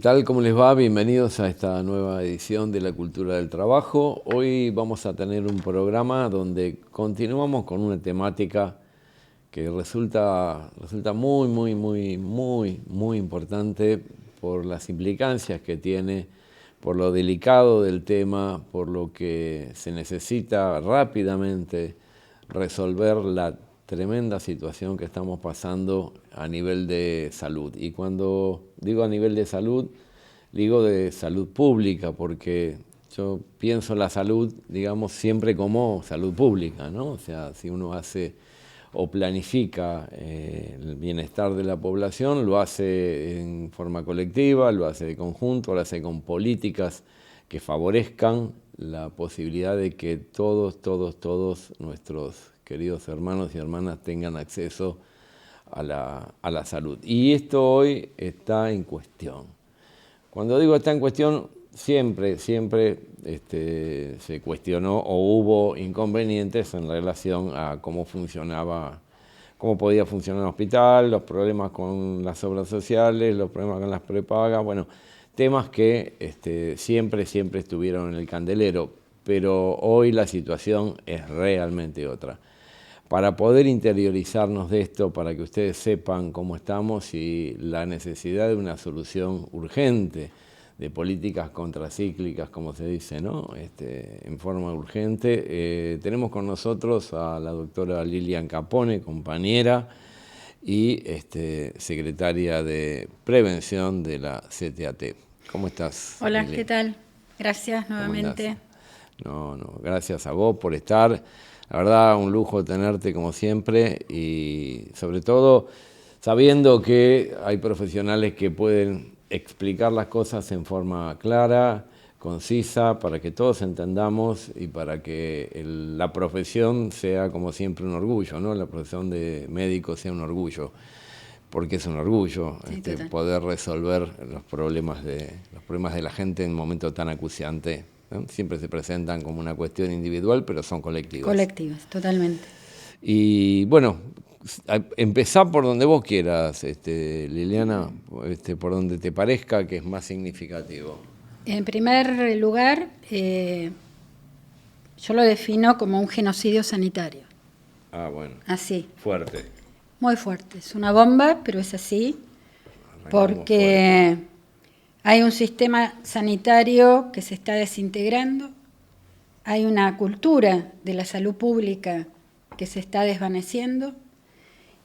tal? ¿Cómo les va? Bienvenidos a esta nueva edición de La Cultura del Trabajo. Hoy vamos a tener un programa donde continuamos con una temática que resulta muy importante por las implicancias que tiene, por lo delicado del tema, por lo que se necesita rápidamente resolver la tremenda situación que estamos pasando a nivel de salud. Y cuando digo a nivel de salud, digo de salud pública, porque yo pienso la salud, digamos, siempre como salud pública, ¿no? O sea, si uno hace o planifica el bienestar de la población, lo hace en forma colectiva, lo hace de conjunto, lo hace con políticas que favorezcan la posibilidad de que todos nuestros queridos hermanos y hermanas tengan acceso a la salud. Y esto hoy está en cuestión. Cuando digo está en cuestión, siempre se cuestionó o hubo inconvenientes en relación a cómo podía funcionar un hospital, los problemas con las obras sociales, los problemas con las prepagas, bueno, temas que siempre estuvieron en el candelero, pero hoy la situación es realmente otra. Para poder interiorizarnos de esto, para que ustedes sepan cómo estamos y la necesidad de una solución urgente, de políticas contracíclicas, como se dice, ¿no? En forma urgente, tenemos con nosotros a la doctora Lilian Capone, compañera y secretaria de Prevención de la CTAT. ¿Cómo estás? Hola, Lilian? ¿qué tal? Gracias nuevamente. No, gracias a vos por estar. La verdad, un lujo tenerte como siempre y sobre todo sabiendo que hay profesionales que pueden explicar las cosas en forma clara, concisa, para que todos entendamos y para que la profesión sea como siempre un orgullo, ¿no? La profesión de médico sea un orgullo, porque es un orgullo Sí, poder resolver los problemas de la gente en un momento tan acuciante, ¿no? Siempre se presentan como una cuestión individual, pero son colectivas. Colectivas, totalmente. Y bueno, empezá por donde vos quieras, Liliana, por donde te parezca que es más significativo. En primer lugar, yo lo defino como un genocidio sanitario. Ah, bueno. Así. Fuerte. Muy fuerte. Es una bomba, pero es así. Porque hay un sistema sanitario que se está desintegrando, hay una cultura de la salud pública que se está desvaneciendo,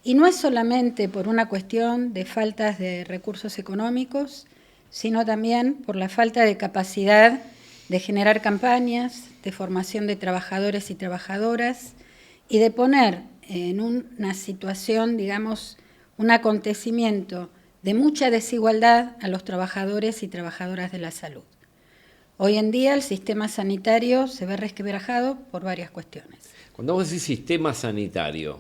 y no es solamente por una cuestión de faltas de recursos económicos, sino también por la falta de capacidad de generar campañas, de formación de trabajadores y trabajadoras, y de poner en una situación, digamos, un acontecimiento de mucha desigualdad a los trabajadores y trabajadoras de la salud. Hoy en día el sistema sanitario se ve resquebrajado por varias cuestiones. Cuando vos decís sistema sanitario,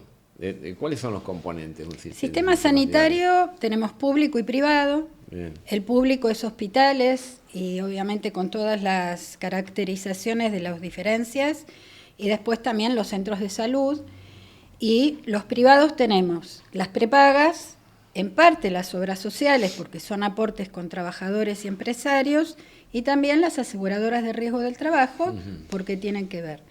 ¿cuáles son los componentes de un Sistema sanitario tenemos público y privado. Bien. El público es hospitales y obviamente con todas las caracterizaciones de las diferencias, y después también los centros de salud. Y los privados tenemos las prepagas, en parte las obras sociales, porque son aportes con trabajadores y empresarios, y también las aseguradoras de riesgo del trabajo, porque tienen que ver.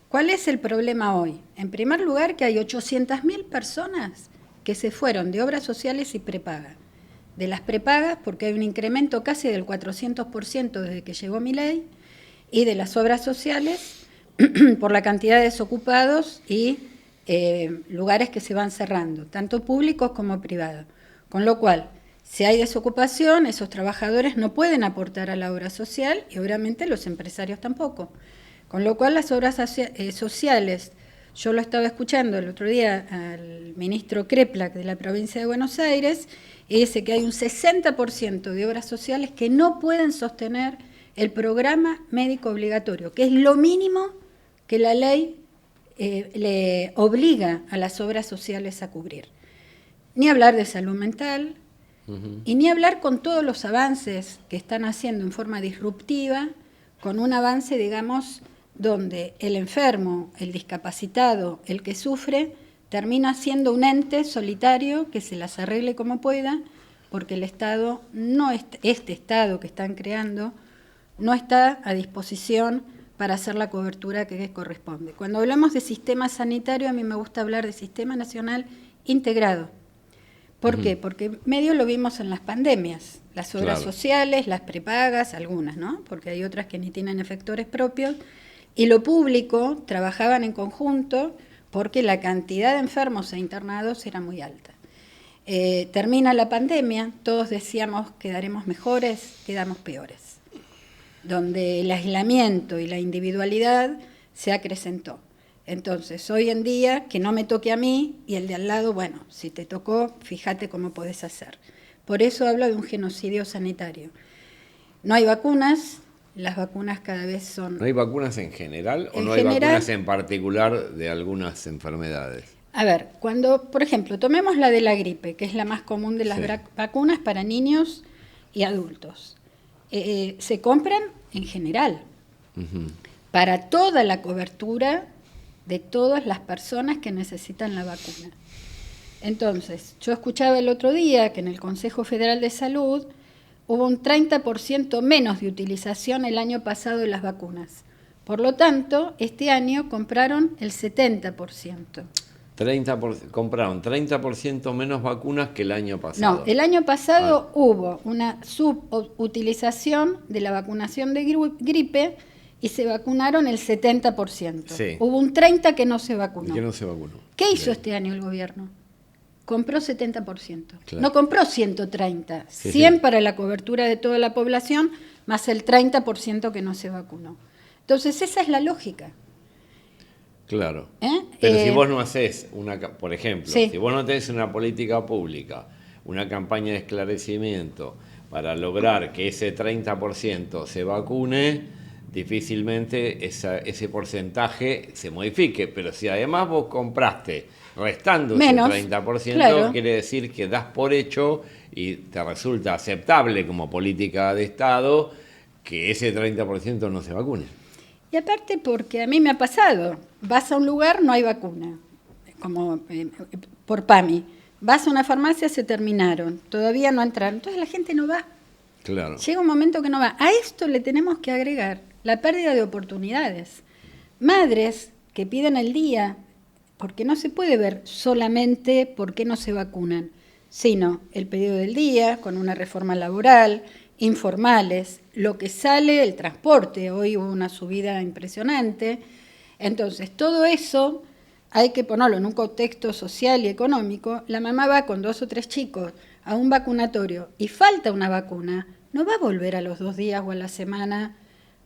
¿Cuál es el problema hoy? En primer lugar, que hay 800.000 personas que se fueron de obras sociales y prepagas. De las prepagas, porque hay un incremento casi del 400% desde que llegó Milei, y de las obras sociales, por la cantidad de desocupados y lugares que se van cerrando, tanto públicos como privados. Con lo cual, si hay desocupación, esos trabajadores no pueden aportar a la obra social y obviamente los empresarios tampoco. Con lo cual, las obras sociales, yo lo estaba escuchando el otro día al ministro Kreplak de la provincia de Buenos Aires, y dice que hay un 60% de obras sociales que no pueden sostener el programa médico obligatorio, que es lo mínimo que la ley le obliga a las obras sociales a cubrir. Ni hablar de salud mental, y ni hablar con todos los avances que están haciendo en forma disruptiva, con un avance, digamos, donde el enfermo, el discapacitado, el que sufre, termina siendo un ente solitario que se las arregle como pueda, porque el Estado este Estado que están creando no está a disposición para hacer la cobertura que corresponde. Cuando hablamos de sistema sanitario, a mí me gusta hablar de sistema nacional integrado. ¿Por qué? Porque medio lo vimos en las pandemias, las obras sociales, las prepagas, algunas, ¿no? Porque hay otras que ni tienen efectores propios, y lo público trabajaban en conjunto porque la cantidad de enfermos e internados era muy alta. Termina la pandemia, todos decíamos quedaremos mejores, quedamos peores, donde el aislamiento y la individualidad se acrecentó. Entonces, hoy en día, que no me toque a mí y el de al lado, bueno, si te tocó, fíjate cómo podés hacer. Por eso hablo de un genocidio sanitario. No hay vacunas, las vacunas cada vez son... ¿No hay vacunas en general o no hay vacunas en particular de algunas enfermedades? A ver, cuando, por ejemplo, tomemos la de la gripe, que es la más común de las vacunas para niños y adultos. Se compran en general, para toda la cobertura de todas las personas que necesitan la vacuna. Entonces, yo escuchaba el otro día que en el Consejo Federal de Salud hubo un 30% menos de utilización el año pasado de las vacunas. Por lo tanto, este año compraron el 70%. Compraron 30% menos vacunas que el año pasado. No, el año pasado hubo una subutilización de la vacunación de gripe y se vacunaron el 70%. Sí. Hubo un 30% que no se vacunó. Que no se vacunó. ¿Qué hizo este año el gobierno? Compró 70%. Claro. No compró 130. Sí, 100 para la cobertura de toda la población, más el 30% que no se vacunó. Entonces, esa es la lógica. Claro. Pero si vos no haces por ejemplo, si vos no tenés una política pública, una campaña de esclarecimiento para lograr que ese 30% se vacune, difícilmente ese porcentaje se modifique. Pero si además vos compraste restando menos, ese 30%, claro, quiere decir que das por hecho y te resulta aceptable como política de Estado que ese 30% no se vacune. Y aparte porque a mí me ha pasado, vas a un lugar, no hay vacuna, como por PAMI, vas a una farmacia, se terminaron, todavía no entraron, entonces la gente no va. Claro. Llega un momento que no va. A esto le tenemos que agregar la pérdida de oportunidades. Madres que piden el día, porque no se puede ver solamente por qué no se vacunan, sino el pedido del día, con una reforma laboral, informales, lo que sale, el transporte, hoy hubo una subida impresionante. Entonces, todo eso hay que ponerlo en un contexto social y económico. La mamá va con 2 o 3 chicos a un vacunatorio y falta una vacuna, no va a volver a los 2 días o a la semana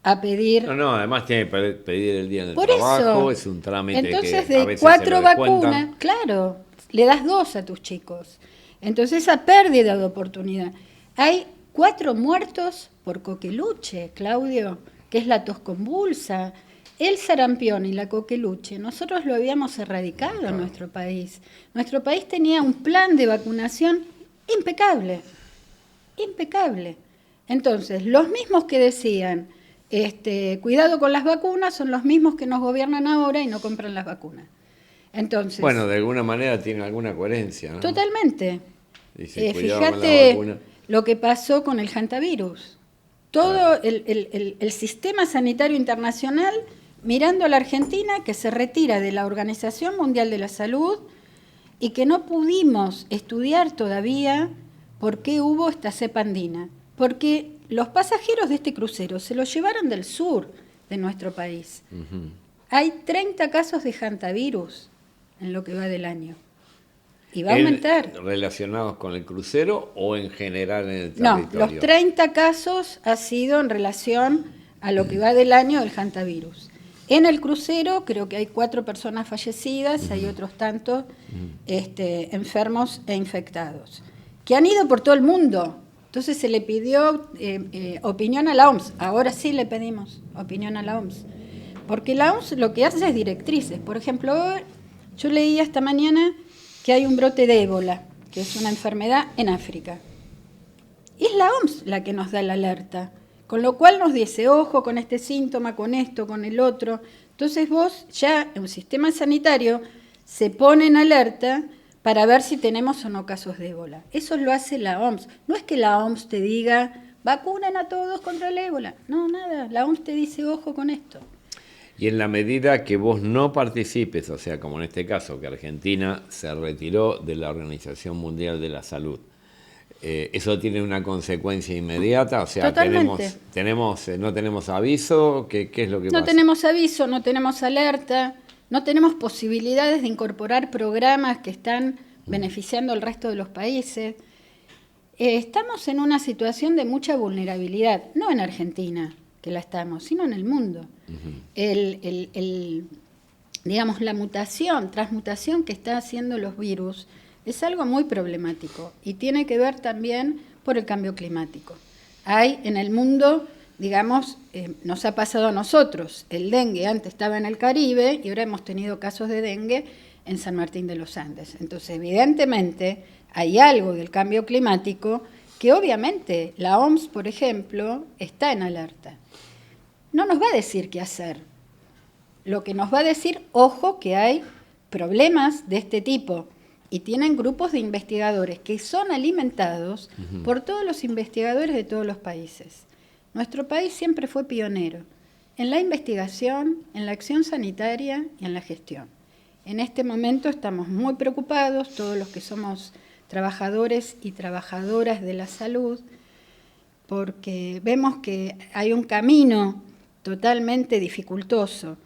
a pedir... No, además tiene que pedir el día en el Por trabajo, eso, es un trámite entonces, que a de veces 4 se lo descuentan. vacunas, claro, le das 2 a tus chicos. Entonces, esa pérdida de oportunidad. Hay 4 muertos por coqueluche, Claudio, que es la tos convulsa. El sarampión y la coqueluche, nosotros lo habíamos erradicado en nuestro país. Nuestro país tenía un plan de vacunación impecable, impecable. Entonces, los mismos que decían, cuidado con las vacunas, son los mismos que nos gobiernan ahora y no compran las vacunas. Entonces, bueno, de alguna manera tiene alguna coherencia, ¿no? Totalmente. Dice, fíjate lo que pasó con el hantavirus. Todo el sistema sanitario internacional mirando a la Argentina, que se retira de la Organización Mundial de la Salud y que no pudimos estudiar todavía por qué hubo esta cepa andina. Porque los pasajeros de este crucero se los llevaron del sur de nuestro país. Hay 30 casos de hantavirus en lo que va del año. Y va a aumentar. ¿Relacionados con el crucero o en general en el territorio? No, los 30 casos ha sido en relación a lo que va del año del hantavirus. En el crucero creo que hay 4 personas fallecidas, hay otros tantos enfermos e infectados, que han ido por todo el mundo. Entonces se le pidió opinión a la OMS. Ahora sí le pedimos opinión a la OMS. Porque la OMS lo que hace es directrices. Por ejemplo, yo leía esta mañana que hay un brote de ébola, que es una enfermedad en África. Y es la OMS la que nos da la alerta, con lo cual nos dice, ojo con este síntoma, con esto, con el otro. Entonces vos ya en un sistema sanitario se pone en alerta para ver si tenemos o no casos de ébola. Eso lo hace la OMS. No es que la OMS te diga, vacunen a todos contra el ébola. No, nada. La OMS te dice, ojo con esto. Y en la medida que vos no participes, o sea, como en este caso, que Argentina se retiró de la Organización Mundial de la Salud, ¿eso tiene una consecuencia inmediata? O sea, Totalmente. no tenemos aviso, ¿qué es lo que pasa? No tenemos aviso, no tenemos alerta, no tenemos posibilidades de incorporar programas que están beneficiando al resto de los países. Estamos en una situación de mucha vulnerabilidad, no en Argentina, que la estamos, sino en el mundo. Digamos, la transmutación que está haciendo los virus es algo muy problemático y tiene que ver también por el cambio climático. Hay en el mundo, digamos, nos ha pasado a nosotros, el dengue antes estaba en el Caribe y ahora hemos tenido casos de dengue en San Martín de los Andes. Entonces, evidentemente, hay algo del cambio climático que obviamente la OMS, por ejemplo, está en alerta. No nos va a decir qué hacer. Lo que nos va a decir, ojo, que hay problemas de este tipo. Y tienen grupos de investigadores que son alimentados por todos los investigadores de todos los países. Nuestro país siempre fue pionero en la investigación, en la acción sanitaria y en la gestión. En este momento estamos muy preocupados, todos los que somos trabajadores y trabajadoras de la salud, porque vemos que hay un camino totalmente dificultoso.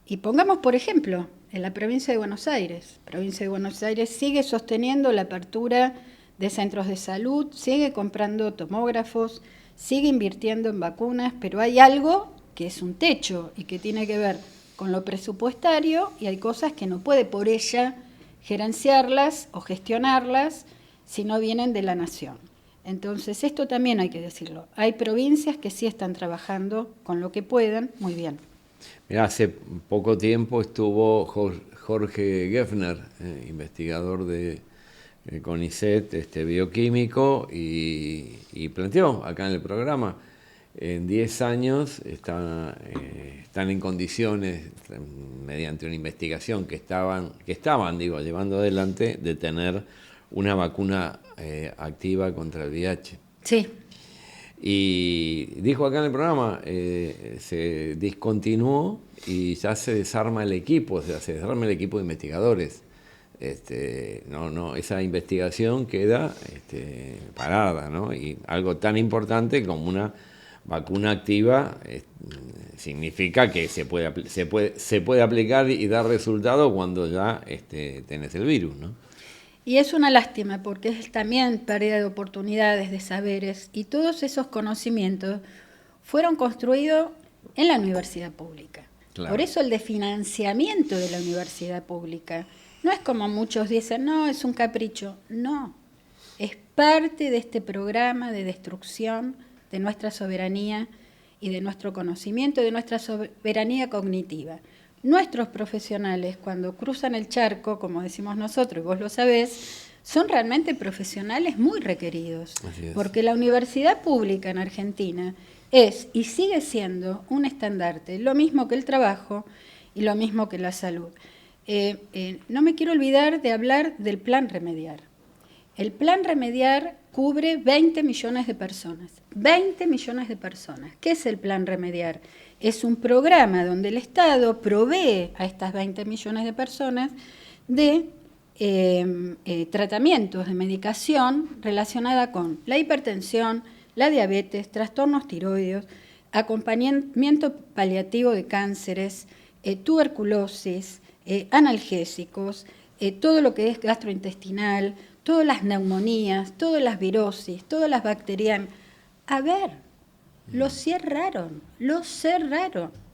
Y pongamos, por ejemplo, en la provincia de Buenos Aires. La provincia de Buenos Aires sigue sosteniendo la apertura de centros de salud, sigue comprando tomógrafos, sigue invirtiendo en vacunas, pero hay algo que es un techo y que tiene que ver con lo presupuestario y hay cosas que no puede por ella gerenciarlas o gestionarlas si no vienen de la nación. Entonces, esto también hay que decirlo. Hay provincias que sí están trabajando con lo que puedan muy bien. Mirá, hace poco tiempo estuvo Jorge Geffner, investigador de CONICET, bioquímico, y planteó acá en el programa, en 10 años están en condiciones, mediante una investigación que estaban llevando adelante, de tener una vacuna activa contra el VIH. Sí. Y dijo acá en el programa, se discontinuó y ya se desarma el equipo, o sea, se desarma el equipo de investigadores. Esa investigación queda parada, ¿no? Y algo tan importante como una vacuna activa significa que se puede aplicar y dar resultado cuando ya tenés el virus, ¿no? Y es una lástima porque es también pérdida de oportunidades, de saberes, y todos esos conocimientos fueron construidos en la universidad pública. Claro. Por eso el desfinanciamiento de la universidad pública no es como muchos dicen, no, es un capricho. No, es parte de este programa de destrucción de nuestra soberanía y de nuestro conocimiento, de nuestra soberanía cognitiva. Nuestros profesionales, cuando cruzan el charco, como decimos nosotros, y vos lo sabés, son realmente profesionales muy requeridos, porque la universidad pública en Argentina es y sigue siendo un estandarte, lo mismo que el trabajo y lo mismo que la salud. No me quiero olvidar de hablar del Plan Remediar. El Plan Remediar cubre 20 millones de personas. 20 millones de personas. ¿Qué es el Plan Remediar? Es un programa donde el Estado provee a estas 20 millones de personas de tratamientos de medicación relacionada con la hipertensión, la diabetes, trastornos tiroideos, acompañamiento paliativo de cánceres, tuberculosis, analgésicos, todo lo que es gastrointestinal, todas las neumonías, todas las virosis, todas las bacterias. A ver, lo cerraron,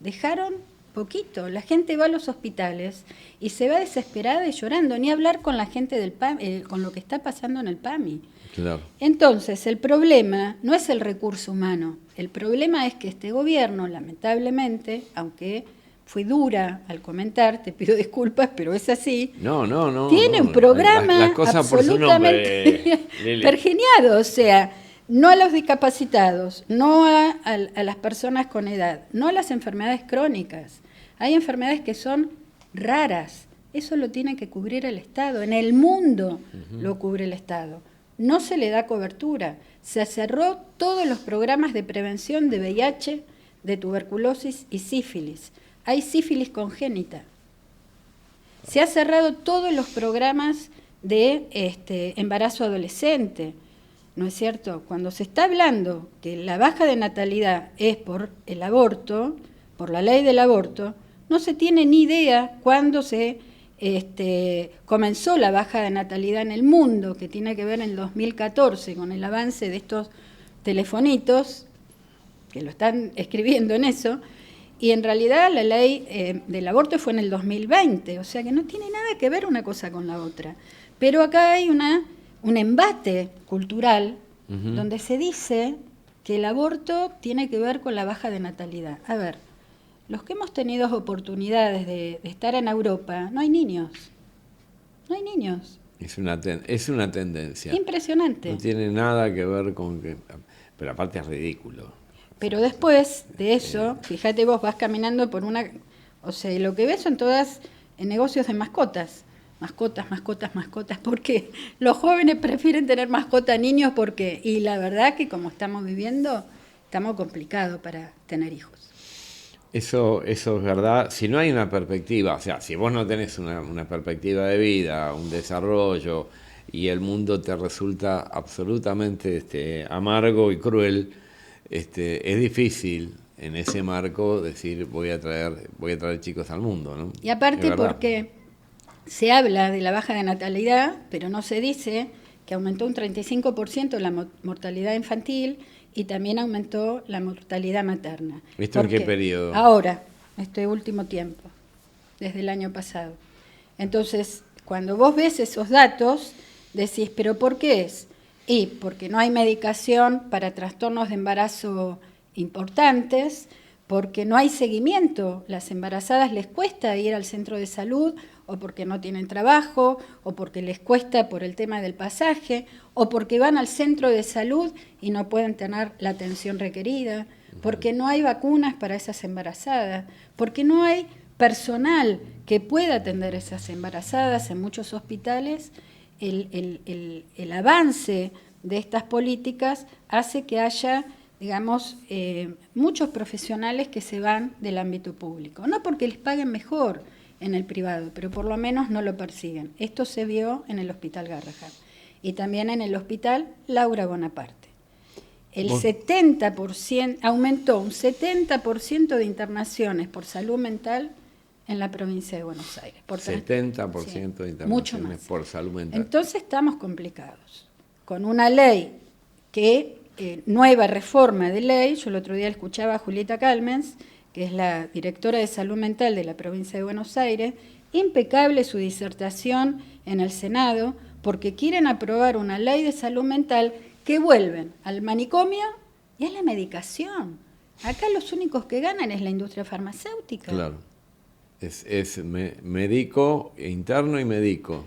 dejaron poquito. La gente va a los hospitales y se va desesperada y llorando, ni hablar con la gente del PAMI, con lo que está pasando en el PAMI. Claro. Entonces, el problema no es el recurso humano, el problema es que este gobierno, lamentablemente, aunque fui dura al comentar, te pido disculpas, pero es así. No. Tiene un programa las cosas absolutamente pergeniado, o sea, no a los discapacitados, no a las personas con edad, no a las enfermedades crónicas. Hay enfermedades que son raras, Eso lo tiene que cubrir el Estado. En el mundo lo cubre el Estado. No se le da cobertura. Se cerró todos los programas de prevención de VIH, de tuberculosis y sífilis. Hay sífilis congénita. Se ha cerrado todos los programas de embarazo adolescente. ¿No es cierto? Cuando se está hablando que la baja de natalidad es por el aborto, por la ley del aborto, no se tiene ni idea cuándo se comenzó la baja de natalidad en el mundo, que tiene que ver en el 2014 con el avance de estos telefonitos, que lo están escribiendo en eso, y en realidad la ley del aborto fue en el 2020, o sea que no tiene nada que ver una cosa con la otra. Pero acá hay un embate cultural donde se dice que el aborto tiene que ver con la baja de natalidad. A ver, los que hemos tenido oportunidades de estar en Europa, no hay niños. No hay niños. Es una tendencia. Impresionante. No tiene nada que ver con que... Pero aparte es ridículo. Pero después de eso, fíjate vos, vas caminando por una... O sea, lo que ves son todas negocios de mascotas. Mascotas, porque los jóvenes prefieren tener mascota niños porque, y la verdad que como estamos viviendo, estamos complicados para tener hijos. Eso es verdad. Si no hay una perspectiva, o sea, si vos no tenés una perspectiva de vida, un desarrollo, y el mundo te resulta absolutamente amargo y cruel, es difícil en ese marco decir voy a traer chicos al mundo, ¿no? Y aparte porque se habla de la baja de natalidad, pero no se dice que aumentó un 35% la mortalidad infantil y también aumentó la mortalidad materna. ¿Esto en qué periodo? Ahora, este último tiempo, desde el año pasado. Entonces, cuando vos ves esos datos, decís, ¿pero por qué es? Y porque no hay medicación para trastornos de embarazo importantes, porque no hay seguimiento, las embarazadas les cuesta ir al centro de salud, o porque no tienen trabajo, o porque les cuesta por el tema del pasaje, o porque van al centro de salud y no pueden tener la atención requerida, porque no hay vacunas para esas embarazadas, porque no hay personal que pueda atender a esas embarazadas en muchos hospitales. El avance de estas políticas hace que haya, digamos, muchos profesionales que se van del ámbito público, no porque les paguen mejor en el privado, pero por lo menos no lo persiguen. Esto se vio en el Hospital Garrahan y también en el Hospital Laura Bonaparte. El 70%, aumentó un 70% de internaciones por salud mental en la provincia de Buenos Aires. 70% sí, de internaciones por salud mental. Entonces estamos complicados. Con una ley que, nueva reforma de ley, yo el otro día escuchaba a Julieta Calmens, que es la directora de salud mental de la provincia de Buenos Aires, impecable su disertación en el Senado, porque quieren aprobar una ley de salud mental que vuelven al manicomio y a la medicación. Acá los únicos que ganan es la industria farmacéutica. Claro, es médico, interno y médico.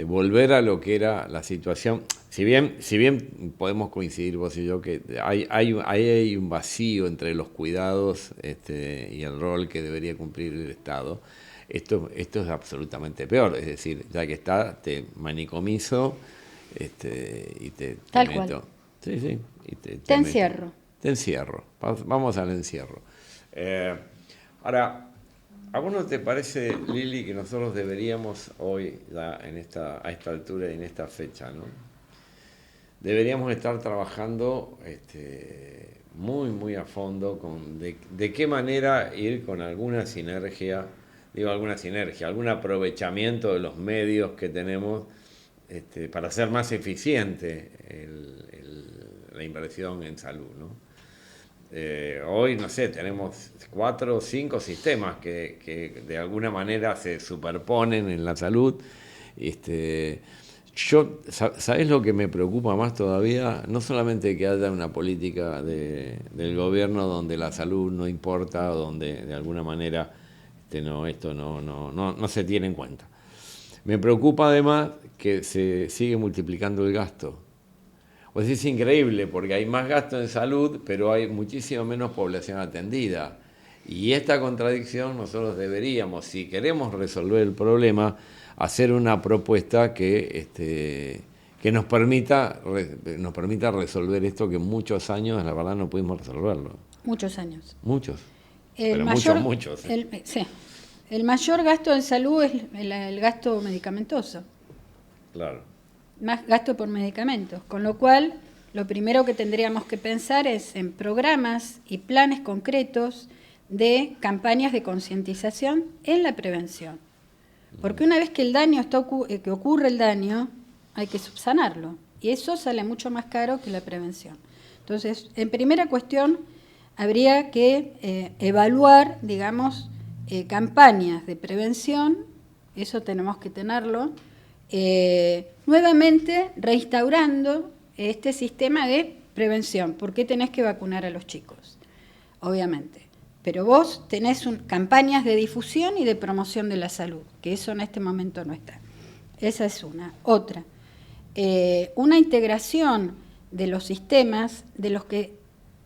Volver a lo que era la situación, si bien podemos coincidir vos y yo que hay un vacío entre los cuidados y el rol que debería cumplir el Estado, esto es absolutamente peor, es decir, ya que te manicomizo y te Tal meto. cual. Sí, y te encierro. Te encierro, vamos al encierro. Ahora, ¿a vos no te parece, Lili, que nosotros deberíamos hoy, ya a esta altura y en esta fecha, ¿no? Deberíamos estar trabajando muy, muy a fondo de qué manera ir con alguna sinergia, algún aprovechamiento de los medios que tenemos para hacer más eficiente la inversión en salud, ¿no? Hoy, no sé, tenemos 4 o 5 sistemas que de alguna manera se superponen en la salud. ¿Sabés lo que me preocupa más todavía? No solamente que haya una política del gobierno donde la salud no importa, donde de alguna manera esto no se tiene en cuenta. Me preocupa además que se sigue multiplicando el gasto. Pues es increíble porque hay más gasto en salud, pero hay muchísimo menos población atendida. Y esta contradicción nosotros deberíamos, si queremos resolver el problema, hacer una propuesta que nos permita resolver esto que en muchos años, la verdad, no pudimos resolverlo. Muchos años. Muchos. El mayor, sí. El mayor gasto en salud es el gasto medicamentoso. Claro. Más gasto por medicamentos, con lo cual lo primero que tendríamos que pensar es en programas y planes concretos de campañas de concientización en la prevención. Porque una vez que el daño que ocurre el daño, hay que subsanarlo. Y eso sale mucho más caro que la prevención. Entonces, en primera cuestión, habría que evaluar, digamos, campañas de prevención, eso tenemos que tenerlo, nuevamente reinstaurando este sistema de prevención. ¿Por qué tenés que vacunar a los chicos? Obviamente. Pero vos tenés campañas de difusión y de promoción de la salud, que eso en este momento no está. Esa es una. Otra, una integración de los sistemas de los que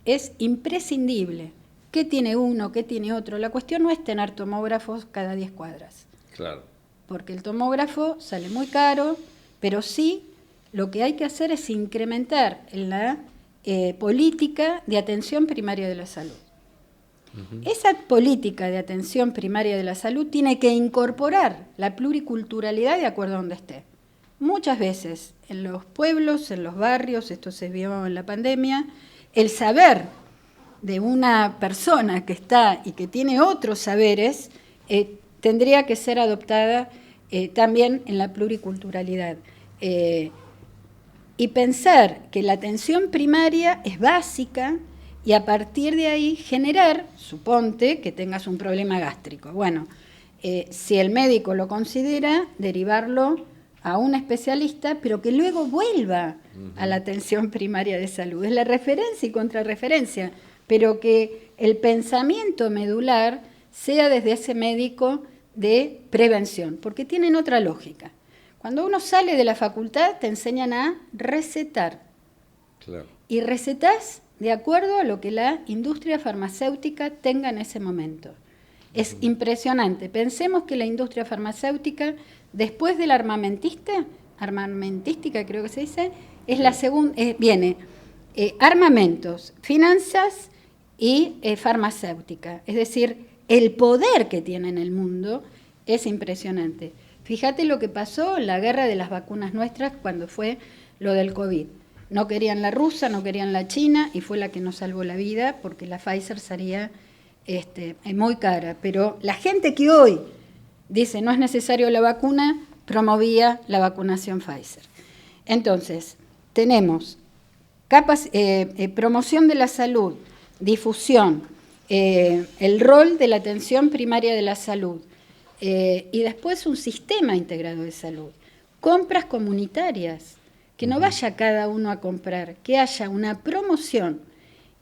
es imprescindible. ¿Qué tiene uno? ¿Qué tiene otro? La cuestión no es tener tomógrafos cada 10 cuadras. Claro. Porque el tomógrafo sale muy caro, pero sí lo que hay que hacer es incrementar en la política de atención primaria de la salud. Esa política de atención primaria de la salud tiene que incorporar la pluriculturalidad de acuerdo a donde esté. Muchas veces en los pueblos, en los barrios, esto se vio en la pandemia, el saber de una persona que está y que tiene otros saberes tendría que ser adoptada también en la pluriculturalidad. Y pensar que la atención primaria es básica y a partir de ahí generar, suponte que tengas un problema gástrico. Bueno, si el médico lo considera, derivarlo a un especialista, pero que luego vuelva a la atención primaria de salud. Es la referencia y contrarreferencia, pero que el pensamiento medular sea desde ese médico de prevención, porque tienen otra lógica. Cuando uno sale de la facultad te enseñan a recetar. Claro. Y recetás de acuerdo a lo que la industria farmacéutica tenga en ese momento. Es impresionante. Pensemos que la industria farmacéutica, después de la armamentística creo que se dice, es la segunda, viene armamentos, finanzas y farmacéutica. Es decir, el poder que tiene en el mundo es impresionante. Fíjate lo que pasó en la guerra de las vacunas nuestras cuando fue lo del COVID. No querían la rusa, no querían la china y fue la que nos salvó la vida porque la Pfizer sería muy cara. Pero la gente que hoy dice no es necesario la vacuna, promovía la vacunación Pfizer. Entonces, tenemos promoción de la salud, difusión, el rol de la atención primaria de la salud y después un sistema integrado de salud, compras comunitarias, que no vaya cada uno a comprar, que haya una promoción.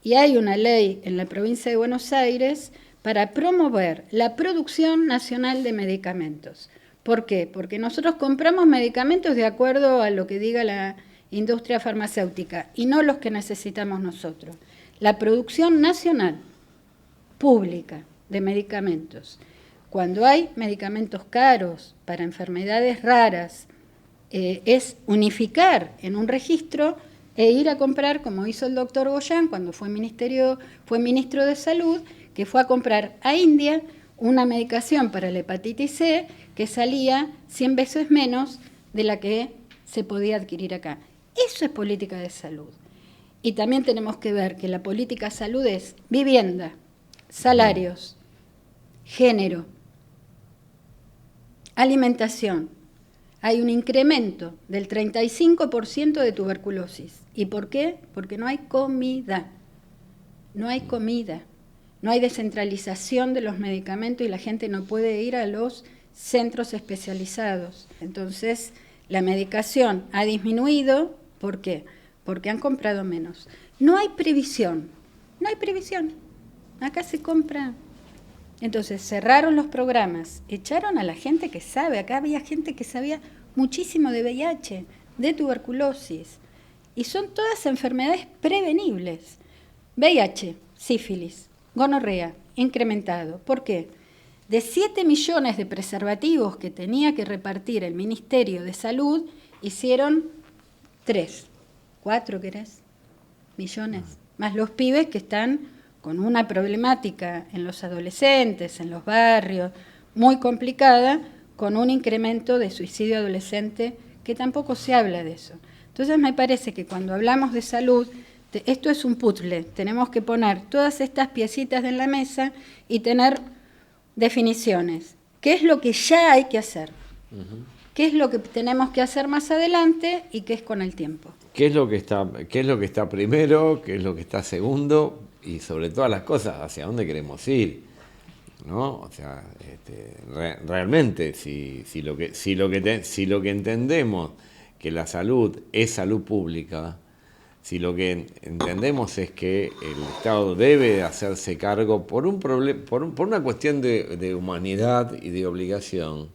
Y hay una ley en la provincia de Buenos Aires para promover la producción nacional de medicamentos. ¿Por qué? Porque nosotros compramos medicamentos de acuerdo a lo que diga la industria farmacéutica y no los que necesitamos nosotros. La producción nacional, pública, de medicamentos. Cuando hay medicamentos caros para enfermedades raras, es unificar en un registro e ir a comprar, como hizo el doctor Goyan cuando fue ministro de Salud, que fue a comprar a India una medicación para la hepatitis C que salía 100 veces menos de la que se podía adquirir acá. Eso es política de salud. Y también tenemos que ver que la política de salud es vivienda, salarios, género, alimentación. Hay un incremento del 35% de tuberculosis. ¿Y por qué? Porque no hay comida. No hay comida. No hay descentralización de los medicamentos y la gente no puede ir a los centros especializados. Entonces, la medicación ha disminuido. ¿Por qué? Porque han comprado menos. No hay previsión. No hay previsión. Acá se compra. Entonces cerraron los programas, echaron a la gente que sabe. Acá había gente que sabía muchísimo de VIH, de tuberculosis. Y son todas enfermedades prevenibles. VIH, sífilis, gonorrea, incrementado. ¿Por qué? De 7 millones de preservativos que tenía que repartir el Ministerio de Salud, hicieron 3, 4, ¿querés? Millones. Más los pibes que están con una problemática en los adolescentes, en los barrios, muy complicada, con un incremento de suicidio adolescente, que tampoco se habla de eso. Entonces me parece que cuando hablamos de salud, esto es un puzzle, tenemos que poner todas estas piecitas en la mesa y tener definiciones. ¿Qué es lo que ya hay que hacer? ¿Qué es lo que tenemos que hacer más adelante y qué es con el tiempo? ¿Qué es lo que está primero? ¿Qué es lo que está segundo? Y sobre todas las cosas, ¿hacia dónde queremos ir? ¿No? O sea, realmente, si lo que entendemos que la salud es salud pública, si lo que entendemos es que el Estado debe hacerse cargo por una cuestión de humanidad y de obligación,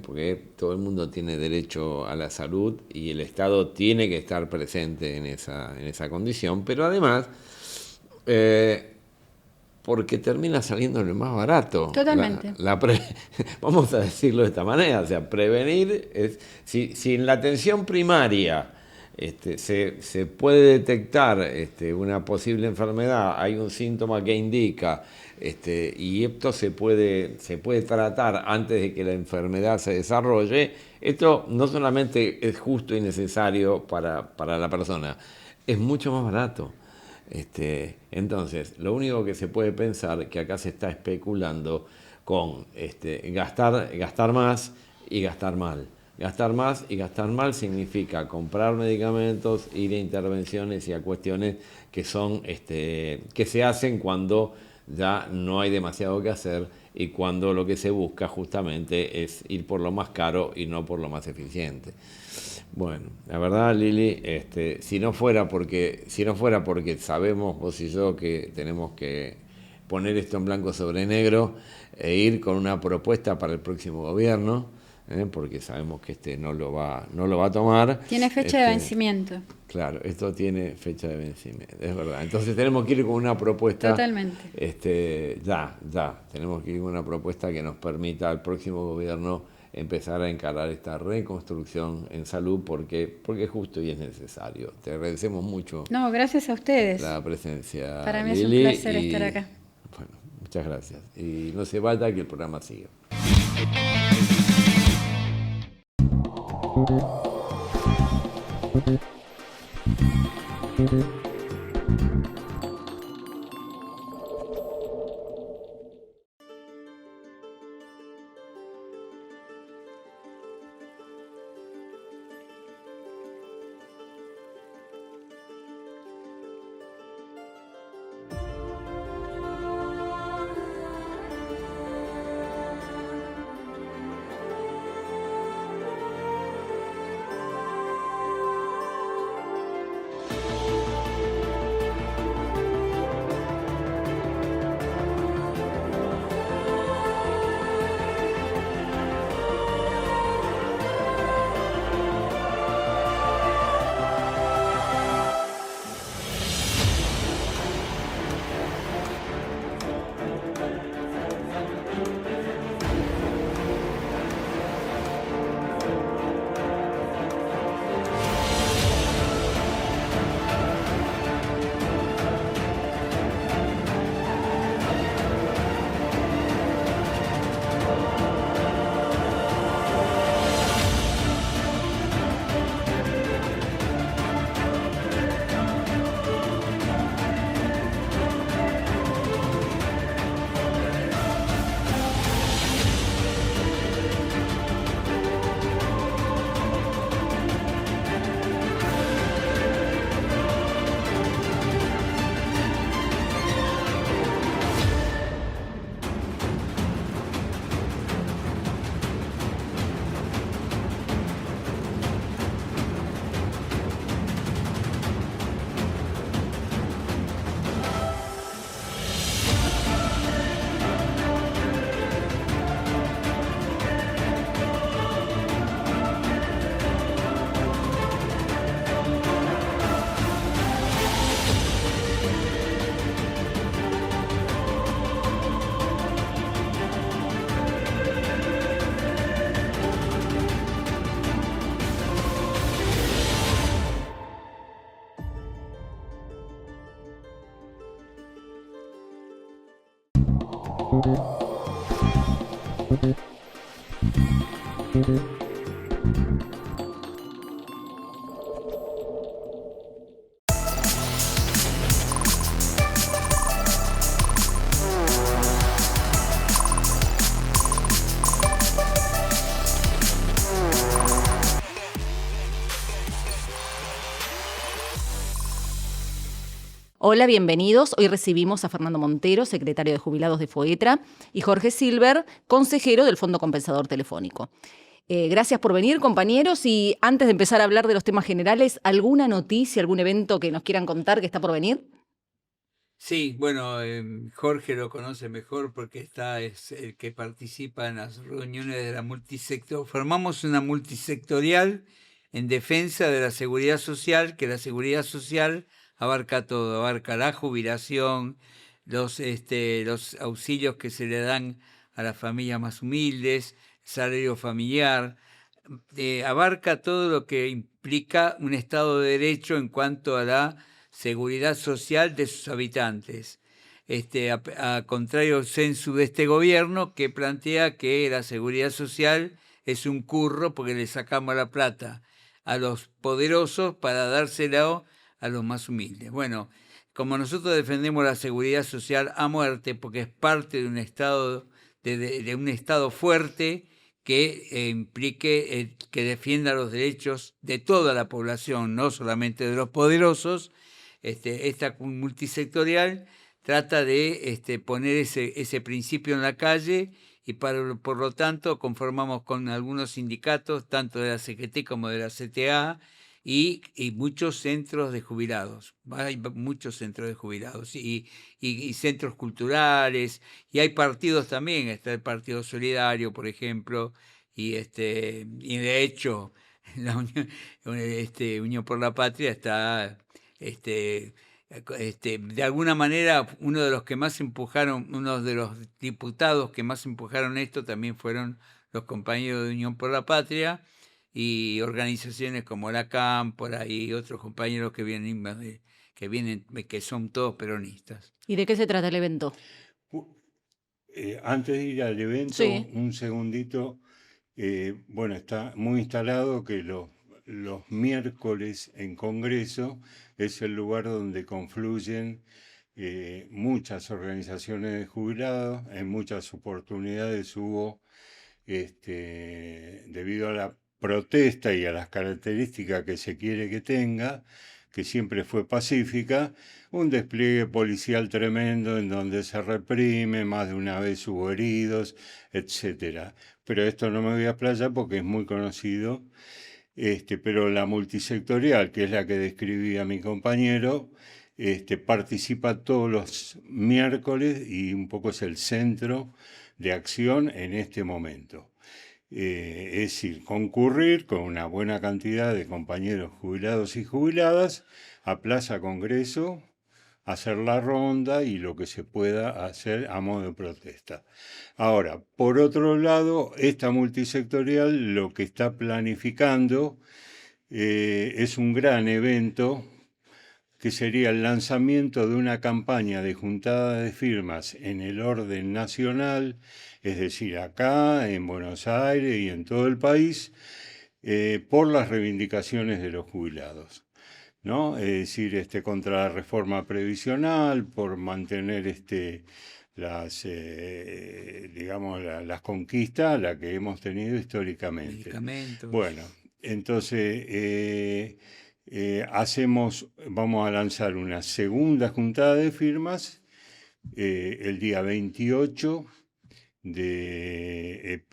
porque todo el mundo tiene derecho a la salud y el Estado tiene que estar presente en esa condición, pero además porque termina saliéndole más barato. Totalmente. Vamos a decirlo de esta manera, o sea, prevenir es, si en la atención primaria se puede detectar una posible enfermedad, hay un síntoma que indica, y esto se puede tratar antes de que la enfermedad se desarrolle, esto no solamente es justo y necesario para la persona, es mucho más barato. Entonces, lo único que se puede pensar que acá se está especulando con gastar más y gastar mal. Gastar más y gastar mal significa comprar medicamentos, ir a intervenciones y a cuestiones que son que se hacen cuando ya no hay demasiado que hacer y cuando lo que se busca justamente es ir por lo más caro y no por lo más eficiente. Bueno, la verdad, Lili, si no fuera porque sabemos vos y yo que tenemos que poner esto en blanco sobre negro e ir con una propuesta para el próximo gobierno, porque sabemos que no lo va a tomar. Tiene fecha de vencimiento. Claro, esto tiene fecha de vencimiento, es verdad. Entonces tenemos que ir con una propuesta. Totalmente. Ya. Tenemos que ir con una propuesta que nos permita al próximo gobierno empezar a encarar esta reconstrucción en salud porque es justo y es necesario. Te agradecemos mucho. No, gracias a ustedes. La presencia. Para mí Lili, es un placer estar acá. Bueno, muchas gracias. Y no se vaya que el programa siga. Hola, bienvenidos. Hoy recibimos a Fernando Montero, secretario de Jubilados de FOETRA, y Jorge Silver, consejero del Fondo Compensador Telefónico. Gracias por venir, compañeros, y antes de empezar a hablar de los temas generales, ¿alguna noticia, algún evento que nos quieran contar que está por venir? Sí, bueno, Jorge lo conoce mejor porque es el que participa en las reuniones de la multisector. Formamos una multisectorial en defensa de la seguridad social, que la seguridad social abarca todo, abarca la jubilación, los auxilios que se le dan a las familias más humildes, salario familiar, abarca todo lo que implica un Estado de Derecho en cuanto a la seguridad social de sus habitantes. A contrario al censo de este gobierno que plantea que la seguridad social es un curro porque le sacamos la plata a los poderosos para dársela a los más humildes. Bueno, como nosotros defendemos la seguridad social a muerte porque es parte de un Estado, de un Estado fuerte que implique que defienda los derechos de toda la población, no solamente de los poderosos, esta multisectorial trata de poner ese principio en la calle y por lo tanto conformamos con algunos sindicatos, tanto de la CGT como de la CTA, y muchos centros de jubilados. Hay muchos centros de jubilados y centros culturales, y hay partidos también, está el Partido Solidario, por ejemplo, y de hecho la Unión por la Patria está de alguna manera uno de los que más empujaron, uno de los diputados que más empujaron esto también fueron los compañeros de Unión por la Patria y organizaciones como la Cámpora y otros compañeros que son todos peronistas. ¿Y de qué se trata el evento? Antes de ir al evento, Sí. un segundito. Bueno, está muy instalado que los miércoles en Congreso es el lugar donde confluyen muchas organizaciones de jubilados. En muchas oportunidades hubo, debido a la protesta y a las características que se quiere que tenga, que siempre fue pacífica, un despliegue policial tremendo en donde se reprime, más de una vez hubo heridos, etcétera. Pero esto no me voy a explayar porque es muy conocido. Pero la multisectorial, que es la que describía mi compañero, participa todos los miércoles y un poco es el centro de acción en este momento. Es decir, concurrir con una buena cantidad de compañeros jubilados y jubiladas a Plaza Congreso, hacer la ronda y lo que se pueda hacer a modo de protesta. Ahora, por otro lado, esta multisectorial lo que está planificando es un gran evento que sería el lanzamiento de una campaña de juntada de firmas en el orden nacional, es decir, acá, en Buenos Aires y en todo el país, por las reivindicaciones de los jubilados, ¿no? Es decir, contra la reforma previsional, por mantener las conquistas, las que hemos tenido históricamente. Medicamentos. Bueno, entonces vamos a lanzar una segunda juntada de firmas el día 28 de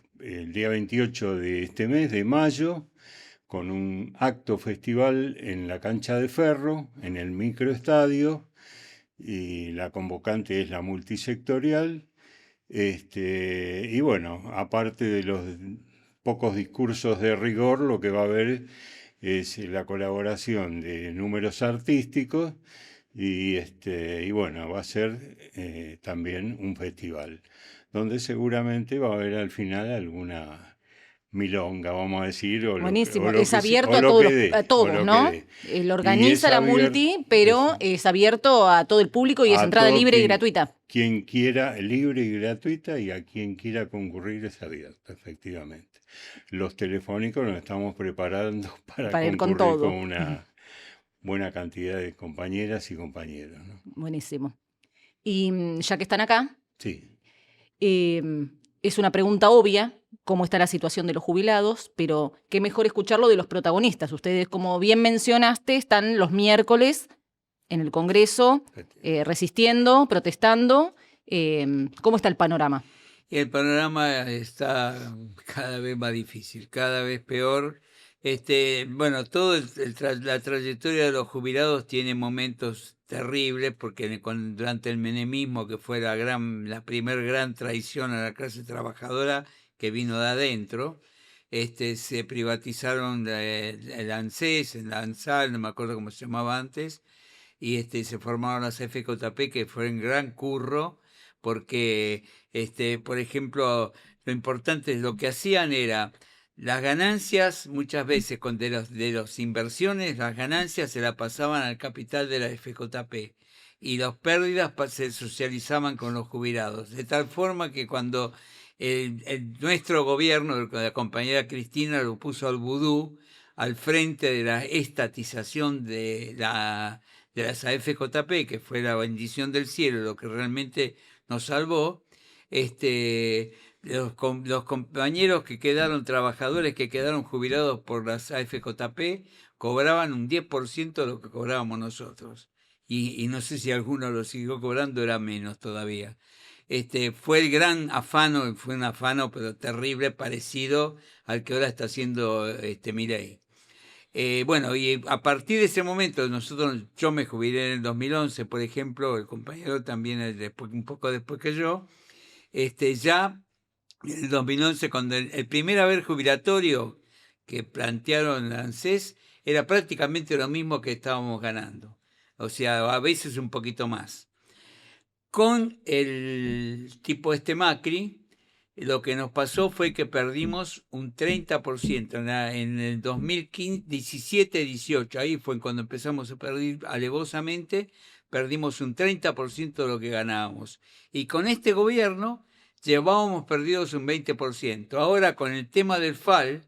este mes de mayo, con un acto festival en la cancha de Ferro, en el microestadio, y la convocante es la multisectorial. Y bueno, aparte de los pocos discursos de rigor, lo que va a haber es la colaboración de números artísticos y bueno, va a ser también un festival, donde seguramente va a haber al final alguna milonga, vamos a decir, Buenísimo, o lo es que abierto o a lo todos, que dé, a o todos, lo ¿no? que dé. Lo Y es organiza la multi, pero es abierto a todo el público y es a entrada todo libre y gratuita. quien quiera, libre y gratuita, y a quien quiera concurrir es abierto, efectivamente. Los telefónicos nos estamos preparando para Para ir con concurrir con todo. una buena cantidad de compañeras y compañeros, ¿no? Buenísimo. Y ya que están acá, Sí. es una pregunta obvia, cómo está la situación de los jubilados, pero qué mejor escucharlo de los protagonistas. Ustedes, como bien mencionaste, están los miércoles en el Congreso, resistiendo, protestando. ¿Cómo está el panorama? Y el panorama está cada vez más difícil, cada vez peor. Bueno, la trayectoria de los jubilados tiene momentos terribles, porque durante el menemismo, que fue la primer gran traición a la clase trabajadora que vino de adentro, se privatizaron el ANSES, el ANSAL, no me acuerdo cómo se llamaba antes, y se formaron las FJP, que fue un gran curro, porque, por ejemplo, lo importante es lo que hacían era las ganancias, muchas veces de los inversiones, las ganancias se la pasaban al capital de la FJP y las pérdidas se socializaban con los jubilados, de tal forma que cuando nuestro gobierno, la compañera Cristina, lo puso al vudú al frente de la estatización de las AFJP, que fue la bendición del cielo, lo que realmente nos salvó, los compañeros que quedaron, trabajadores que quedaron jubilados por las AFJP, cobraban un 10% de lo que cobrábamos nosotros. Y no sé si alguno lo siguió cobrando, era menos todavía. Fue el gran afano, fue un afano pero terrible, parecido al que ahora está haciendo Milei. Bueno, y a partir de ese momento, yo me jubilé en el 2011, por ejemplo, el compañero también un poco después que yo, ya en el 2011, cuando el primer haber jubilatorio que plantearon la ANSES era prácticamente lo mismo que estábamos ganando, o sea, a veces un poquito más. Con el tipo Macri, lo que nos pasó fue que perdimos un 30% en el 2017-18, ahí fue cuando empezamos a perder alevosamente, perdimos un 30% de lo que ganábamos. Y con este gobierno llevábamos perdidos un 20%. Ahora con el tema del FAL,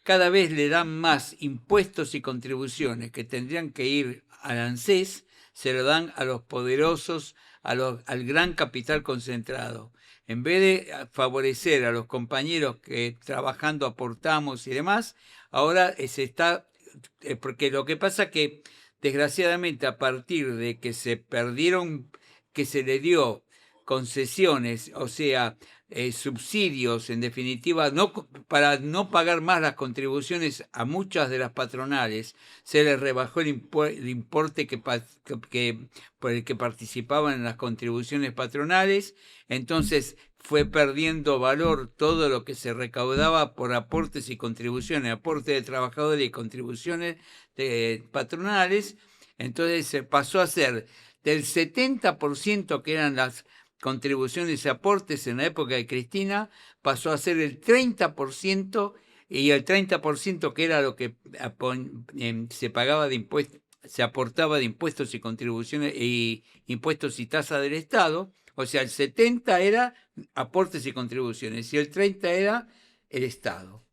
cada vez le dan más impuestos y contribuciones que tendrían que ir al ANSES, se lo dan a los poderosos, al gran capital concentrado. En vez de favorecer a los compañeros que trabajando aportamos y demás, ahora se está, porque lo que pasa que desgraciadamente a partir de que se perdieron, que se le dio concesiones, o sea, subsidios, en definitiva, para no pagar más las contribuciones a muchas de las patronales, se les rebajó el importe por el que participaban en las contribuciones patronales, entonces fue perdiendo valor todo lo que se recaudaba por aportes y contribuciones, aportes de trabajadores y contribuciones patronales, entonces se pasó a ser del 70% que eran las contribuciones y aportes en la época de Cristina, pasó a ser el 30%, y el 30% que era lo que se pagaba de impuestos, se aportaba de impuestos y contribuciones y impuestos y tasas del Estado, o sea, el 70% era aportes y contribuciones y el 30% era el Estado.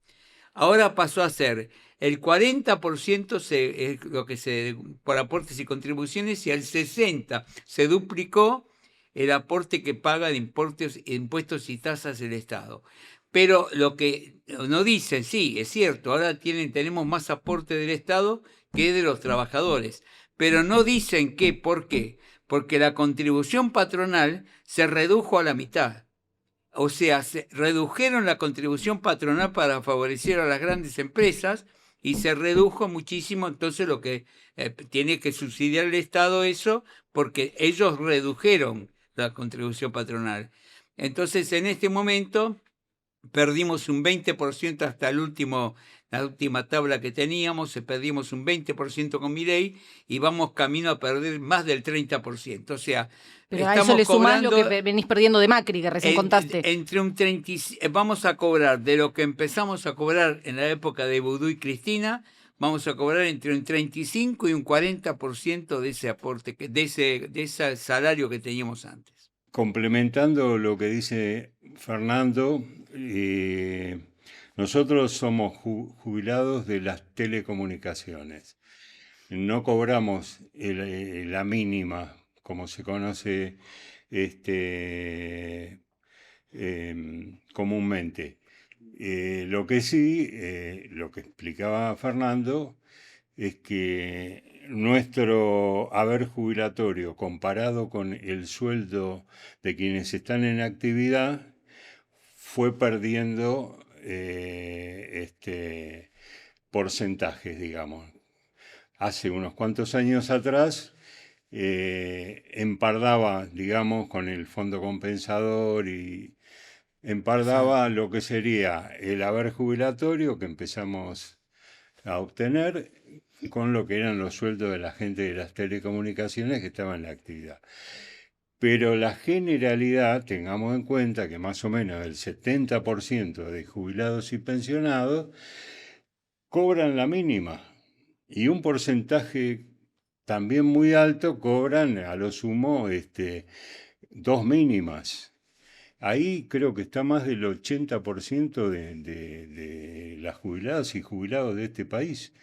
Ahora pasó a ser el 40% es lo que por aportes y contribuciones, y el 60% se duplicó el aporte que paga de impuestos y tasas del Estado. Pero lo que no dicen, sí, es cierto, ahora tenemos más aporte del Estado que de los trabajadores, pero no dicen ¿por qué? Porque la contribución patronal se redujo a la mitad. O sea, se redujeron la contribución patronal para favorecer a las grandes empresas y se redujo muchísimo, entonces lo que tiene que subsidiar el Estado eso, porque ellos redujeron la contribución patronal. Entonces, en este momento, perdimos un 20% hasta la última tabla que teníamos, perdimos un 20% con Milei y vamos camino a perder más del 30%. O sea, pero a eso le sumás lo que venís perdiendo de Macri, que recién contaste. Vamos a cobrar de lo que empezamos a cobrar en la época de Vudú y Cristina, vamos a cobrar entre un 35 y un 40% de ese aporte, de ese salario que teníamos antes. Complementando lo que dice Fernando, nosotros somos jubilados de las telecomunicaciones. No cobramos la mínima, como se conoce comúnmente. Lo que sí, lo que explicaba Fernando, es que nuestro haber jubilatorio comparado con el sueldo de quienes están en actividad fue perdiendo porcentajes, digamos. Hace unos cuantos años atrás empardaba, digamos, con el fondo compensador y empardaba lo que sería el haber jubilatorio que empezamos a obtener con lo que eran los sueldos de la gente de las telecomunicaciones que estaban en la actividad. Pero la generalidad, tengamos en cuenta que más o menos el 70% de jubilados y pensionados cobran la mínima y un porcentaje también muy alto cobran a lo sumo 2 mínimas. Ahí creo que está más del 80% de las jubiladas y jubilados de este país,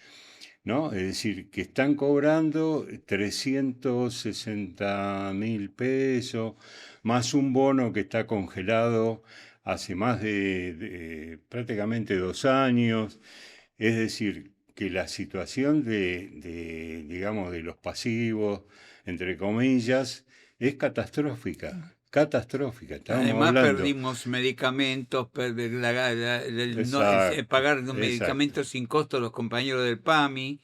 ¿no? Es decir, que están cobrando 360.000 pesos, más un bono que está congelado hace más de prácticamente 2 años. Es decir, que la situación digamos, de los pasivos, entre comillas, es catastrófica. Además perdimos medicamentos, pagar los medicamentos sin costo a los compañeros del PAMI,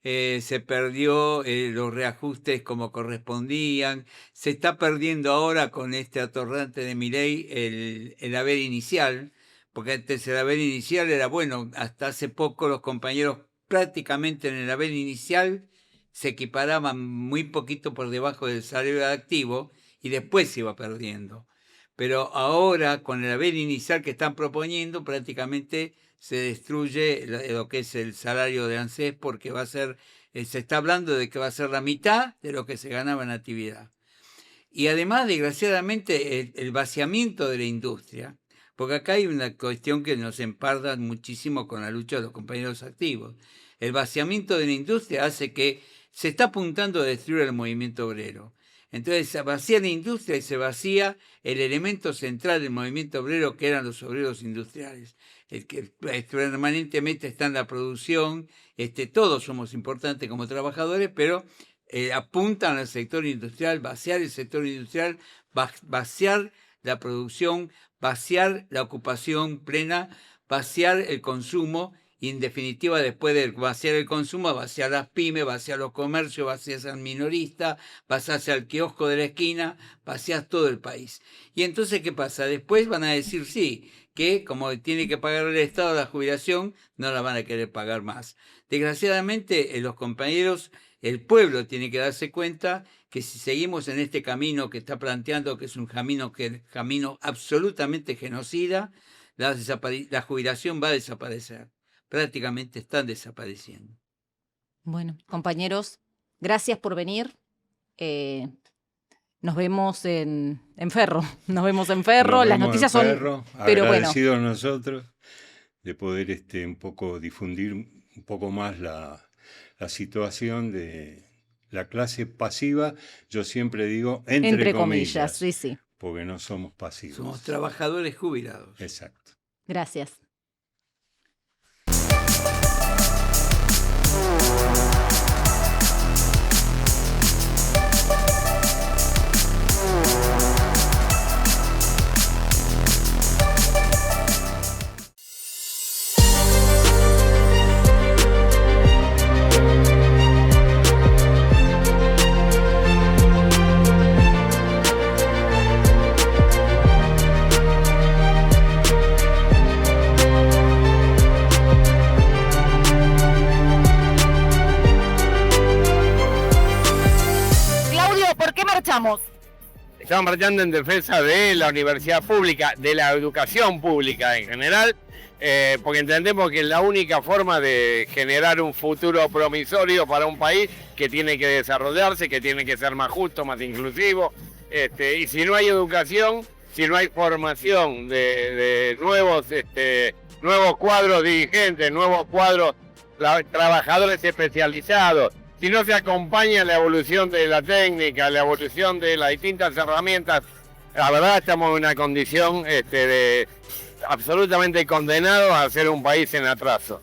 se perdió los reajustes como correspondían, se está perdiendo ahora con este atorrante de Milei el haber inicial, porque antes el haber inicial era bueno, hasta hace poco los compañeros prácticamente en el haber inicial se equiparaban muy poquito por debajo del salario activo, y después se iba perdiendo. Pero ahora, con el haber inicial que están proponiendo, prácticamente se destruye lo que es el salario de ANSES, porque va a ser, se está hablando de que va a ser la mitad de lo que se ganaba en actividad. Y además, desgraciadamente, el vaciamiento de la industria, porque acá hay una cuestión que nos emparda muchísimo con la lucha de los compañeros activos. El vaciamiento de la industria hace que se está apuntando a destruir el movimiento obrero. Entonces se vacía la industria y se vacía el elemento central del movimiento obrero, que eran los obreros industriales, el que permanentemente está en la producción. Todos somos importantes como trabajadores, pero apuntan al sector industrial, vaciar el sector industrial, vaciar la producción, vaciar la ocupación plena, vaciar el consumo. Y en definitiva, después de vaciar el consumo, vaciar las pymes, vaciar los comercios, vaciar al minorista, vaciarse al kiosco de la esquina, vaciar todo el país. Y entonces, ¿qué pasa? Después van a decir sí, que como tiene que pagar el Estado la jubilación, no la van a querer pagar más. Desgraciadamente, los compañeros, el pueblo tiene que darse cuenta que si seguimos en este camino que está planteando, que es un camino absolutamente genocida, la jubilación va a desaparecer. Prácticamente están desapareciendo. Bueno, compañeros, gracias por venir. Nos vemos en Ferro. Las noticias son... Ferro, pero agradecidos nosotros de poder un poco difundir un poco más la situación de la clase pasiva. Yo siempre digo entre comillas, sí. Porque no somos pasivos. Somos trabajadores jubilados. Exacto. Gracias. marchamos? Estamos marchando en defensa de la universidad pública, de la educación pública en general, porque entendemos que es la única forma de generar un futuro promisorio para un país que tiene que desarrollarse, que tiene que ser más justo, más inclusivo. Y si no hay educación, si no hay formación de nuevos cuadros dirigentes, nuevos cuadros trabajadores especializados, si no se acompaña la evolución de la técnica, la evolución de las distintas herramientas, la verdad estamos en una condición absolutamente condenados a ser un país en atraso.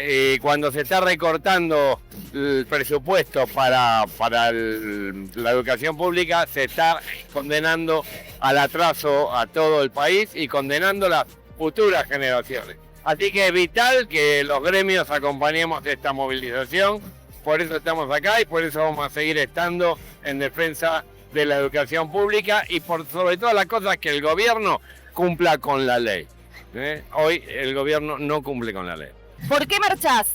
Y cuando se está recortando el presupuesto para la educación pública, se está condenando al atraso a todo el país y condenando las futuras generaciones. Así que es vital que los gremios acompañemos esta movilización. Por eso estamos acá y por eso vamos a seguir estando en defensa de la educación pública y por sobre todas las cosas que el gobierno cumpla con la ley. Hoy el gobierno no cumple con la ley. ¿Por qué marchás?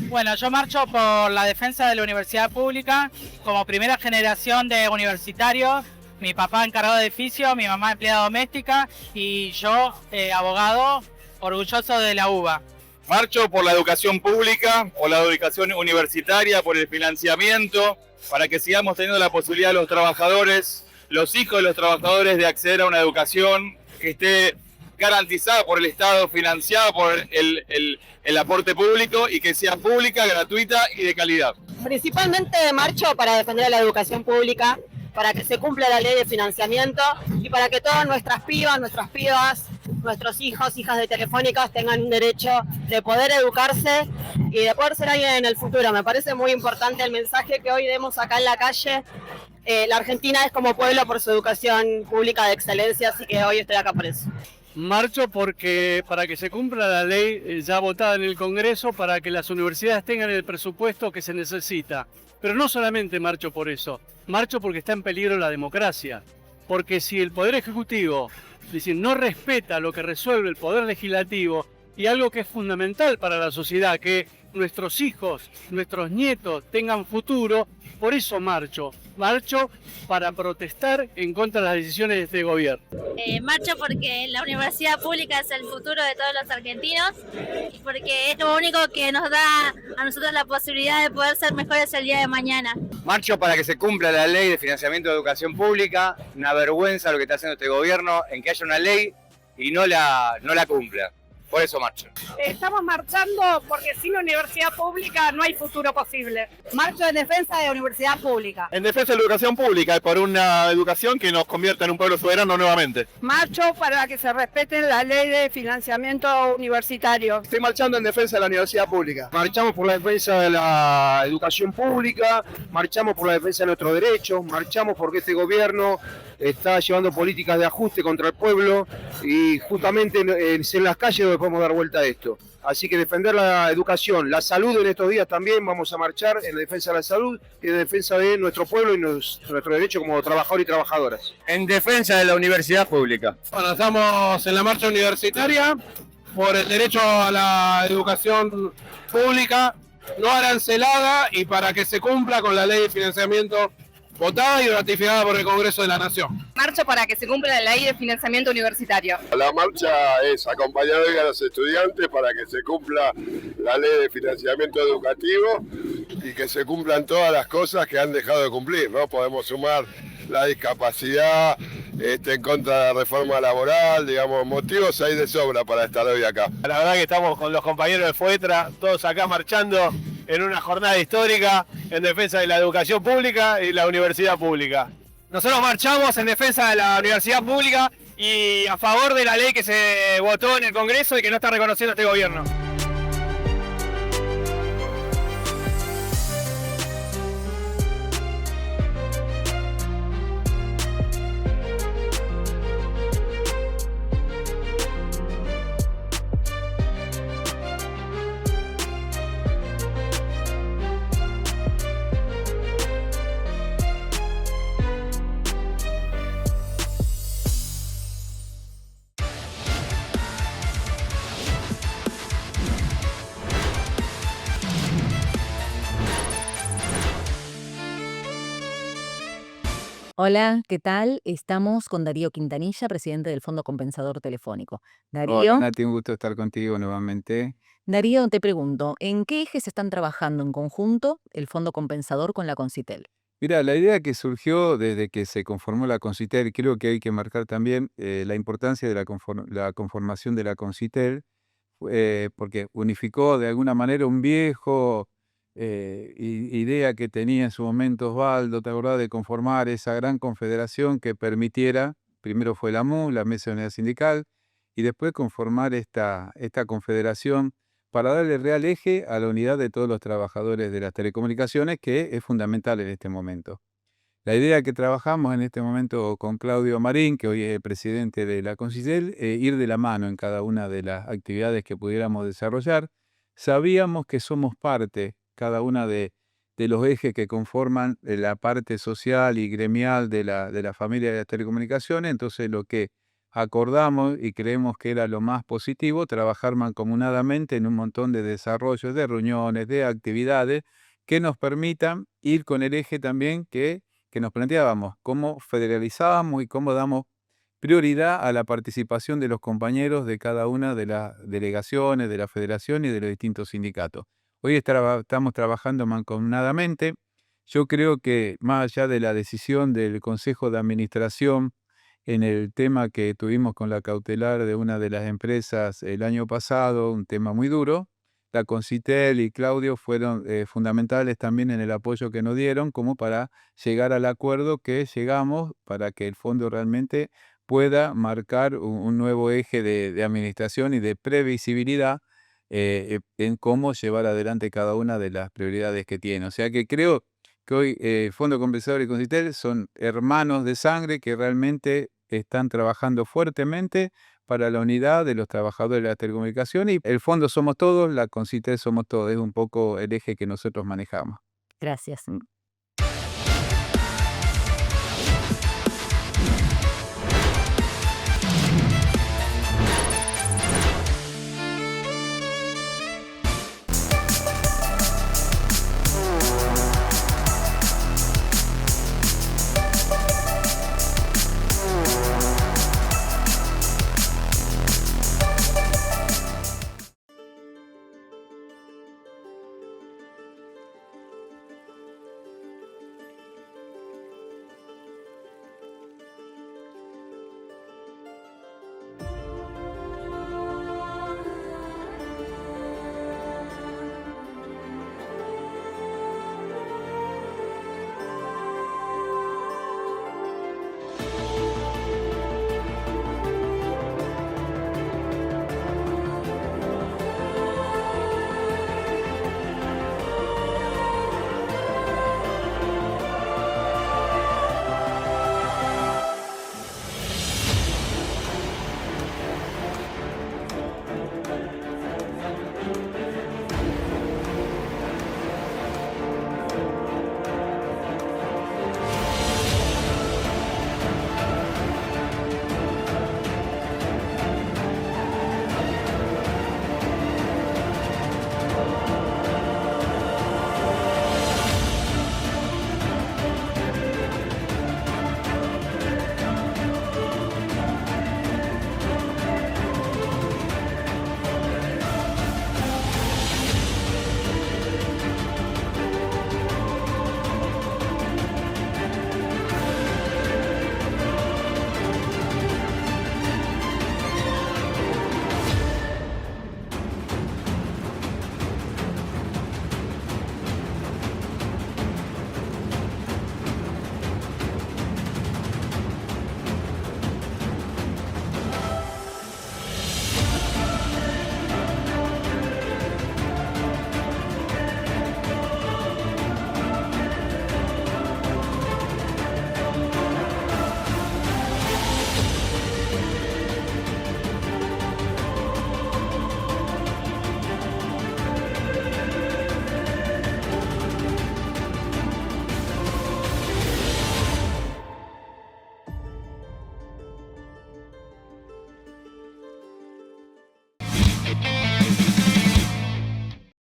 Bueno, yo marcho por la defensa de la universidad pública como primera generación de universitarios. Mi papá encargado de edificio, mi mamá empleada doméstica y yo abogado orgulloso de la UBA. Marcho por la educación pública, por la educación universitaria, por el financiamiento, para que sigamos teniendo la posibilidad de los trabajadores, los hijos de los trabajadores, de acceder a una educación que esté garantizada por el Estado, financiada por el aporte público y que sea pública, gratuita y de calidad. Principalmente marcho para defender la educación pública, para que se cumpla la ley de financiamiento y para que todas nuestras pibas, nuestros hijos, hijas de Telefónicas tengan un derecho de poder educarse y de poder ser alguien en el futuro. Me parece muy importante el mensaje que hoy demos acá en la calle. La Argentina es como pueblo por su educación pública de excelencia, así que hoy estoy acá por eso. Marcho porque para que se cumpla la ley ya votada en el Congreso, para que las universidades tengan el presupuesto que se necesita. Pero no solamente marcho por eso, marcho porque está en peligro la democracia. Porque si el Poder Ejecutivo no respeta lo que resuelve el Poder Legislativo y algo que es fundamental para la sociedad, que nuestros hijos, nuestros nietos tengan futuro, por eso marcho. Marcho para protestar en contra de las decisiones de este gobierno. Marcho porque la universidad pública es el futuro de todos los argentinos y porque es lo único que nos da a nosotros la posibilidad de poder ser mejores el día de mañana. Marcho para que se cumpla la ley de financiamiento de educación pública. Una vergüenza lo que está haciendo este gobierno en que haya una ley y no la cumpla. Por eso marcho. Estamos marchando porque sin universidad pública no hay futuro posible. Marcho en defensa de la universidad pública. En defensa de la educación pública y por una educación que nos convierta en un pueblo soberano nuevamente. Marcho para que se respete la ley de financiamiento universitario. Estoy marchando en defensa de la universidad pública. Marchamos por la defensa de la educación pública, marchamos por la defensa de nuestros derechos, marchamos porque este gobierno está llevando políticas de ajuste contra el pueblo y justamente es en las calles donde podemos dar vuelta a esto. Así que defender la educación, la salud en estos días también, vamos a marchar en defensa de la salud y en defensa de nuestro pueblo y nuestro derecho como trabajadores y trabajadoras. En defensa de la universidad pública. Bueno, estamos en la marcha universitaria por el derecho a la educación pública no arancelada y para que se cumpla con la ley de financiamiento votada y ratificada por el Congreso de la Nación. Marcho para que se cumpla la ley de financiamiento universitario. La marcha es acompañar hoy a los estudiantes para que se cumpla la ley de financiamiento educativo y que se cumplan todas las cosas que han dejado de cumplir, ¿no? Podemos sumar la discapacidad, en contra de la reforma laboral, digamos, motivos hay de sobra para estar hoy acá. La verdad que estamos con los compañeros de FOETRA, todos acá marchando en una jornada histórica en defensa de la educación pública y la universidad pública. Nosotros marchamos en defensa de la universidad pública y a favor de la ley que se votó en el Congreso y que no está reconociendo este gobierno. Hola, ¿qué tal? Estamos con Darío Quintanilla, presidente del Fondo Compensador Telefónico. Hola, Darío, Nati, un gusto estar contigo nuevamente. Darío, te pregunto, ¿en qué ejes están trabajando en conjunto el Fondo Compensador con la Concitel? Mira, la idea que surgió desde que se conformó la Concitel, creo que hay que marcar también la importancia de la conformación de la Concitel, porque unificó de alguna manera un viejo idea que tenía en su momento Osvaldo, ¿te acordás? De conformar esa gran confederación que permitiera, primero fue la MU, la Mesa de Unidad Sindical, y después conformar esta confederación para darle real eje a la unidad de todos los trabajadores de las telecomunicaciones, que es fundamental en este momento. La idea que trabajamos en este momento con Claudio Marín, que hoy es el presidente de la Concitel, ir de la mano en cada una de las actividades que pudiéramos desarrollar. Sabíamos que somos parte, cada una de los ejes que conforman la parte social y gremial de la familia de las telecomunicaciones, entonces lo que acordamos y creemos que era lo más positivo, trabajar mancomunadamente en un montón de desarrollos, de reuniones, de actividades que nos permitan ir con el eje también que nos planteábamos, cómo federalizábamos y cómo damos prioridad a la participación de los compañeros de cada una de las delegaciones, de la federación y de los distintos sindicatos. Hoy estamos trabajando mancomunadamente. Yo creo que más allá de la decisión del Consejo de Administración en el tema que tuvimos con la cautelar de una de las empresas el año pasado, un tema muy duro, la Concitel y Claudio fueron fundamentales también en el apoyo que nos dieron como para llegar al acuerdo que llegamos para que el fondo realmente pueda marcar un nuevo eje de administración y de previsibilidad en cómo llevar adelante cada una de las prioridades que tiene. O sea que creo que hoy Fondo Compensador y Concitel son hermanos de sangre que realmente están trabajando fuertemente para la unidad de los trabajadores de la telecomunicación, y el fondo somos todos, la Concitel somos todos, es un poco el eje que nosotros manejamos. Gracias.